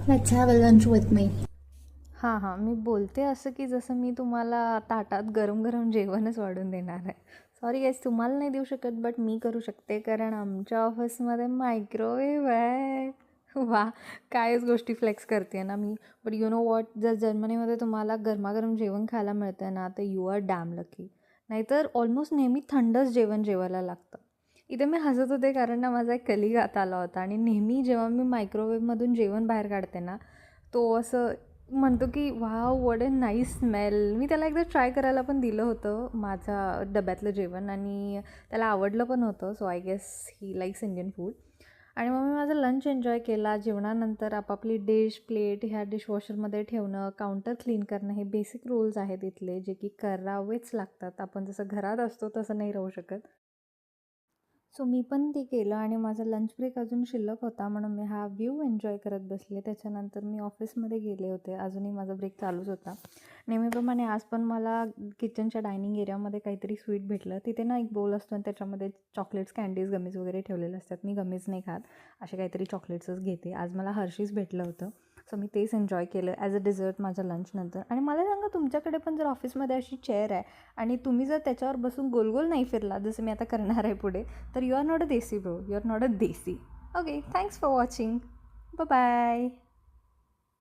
Let's have a lunch with me. हां, हां. मी बोलते असं की जसं मी तुम्हाला ताटात गरम-गरम जेवणच वाढून देणार आहे. सॉरी गाईज तुम्हाला नाही देऊ शकत, बट मी करू शकते कारण आमच्या ऑफिसमध्ये मायक्रोवेव्ह आहे. वाह! कायच गोष्टी फ्लेक्स करते ना मी. बट यू नो व्हॉट, जर जर्मनीमध्ये तुम्हाला गरमागरम जेवण खायला मिळतं ना, तर यू आर डॅम लकी. नाहीतर ऑलमोस्ट नेहमी थंडच जेवण जेवायला लागतं. इथे मी हसत होते कारण ना माझा एक कलीग आत आला होता आणि नेहमी जेव्हा मी मायक्रोवेव्हमधून जेवण बाहेर काढते ना, तो असं म्हणतो की wow what a nice smell. मी त्याला एकदा ट्राय करायला पण दिलं होतं माझ्या डब्यातलं जेवण आणि त्याला आवडलं पण होतं. So I guess he likes Indian food. आणि मग मी माझा लंच एन्जॉय केला. जेवणानंतर आपापली डिश, प्लेट ह्या डिशवॉशरमध्ये ठेवणं, काउंटर क्लीन करणं हे बेसिक रूल्स आहेत इथले, जे की करावेच लागतात. आपण जसं घरात असतो तसं नाही राहू शकत. सो मी पण ते केलं आणि माझा लंच ब्रेक अजून शिल्लक होता म्हणून मी हा व्ह्यू एन्जॉय करत बसले. त्याच्यानंतर मी ऑफिसमध्ये गेले होते. अजूनही माझा ब्रेक चालूच होता. नेहमीप्रमाणे आज पण मला किचनच्या डायनिंग एरियामध्ये काहीतरी स्वीट भेटलं. तिथे ना एक बोल असतो आणि त्याच्यामध्ये चॉकलेट्स, कँडीज, गमीज वगैरे ठेवलेले असतात. मी गमीज नाही खात. असे काहीतरी चॉकलेट्सच घेते. आज मला हर्षीज भेटलं होतं. सो मी तेच एन्जॉय केलं ॲज अ डिझर्ट माझ्या लंचनंतर. आणि मला सांगा, तुमच्याकडे पण जर ऑफिसमध्ये अशी चेअर आहे आणि तुम्ही जर त्याच्यावर बसून गोल नाही फिरला, जसं मी आता करणार आहे पुढे, तर you are not a desi bro, you are not a desi. Okay, thanks for watching. Bye.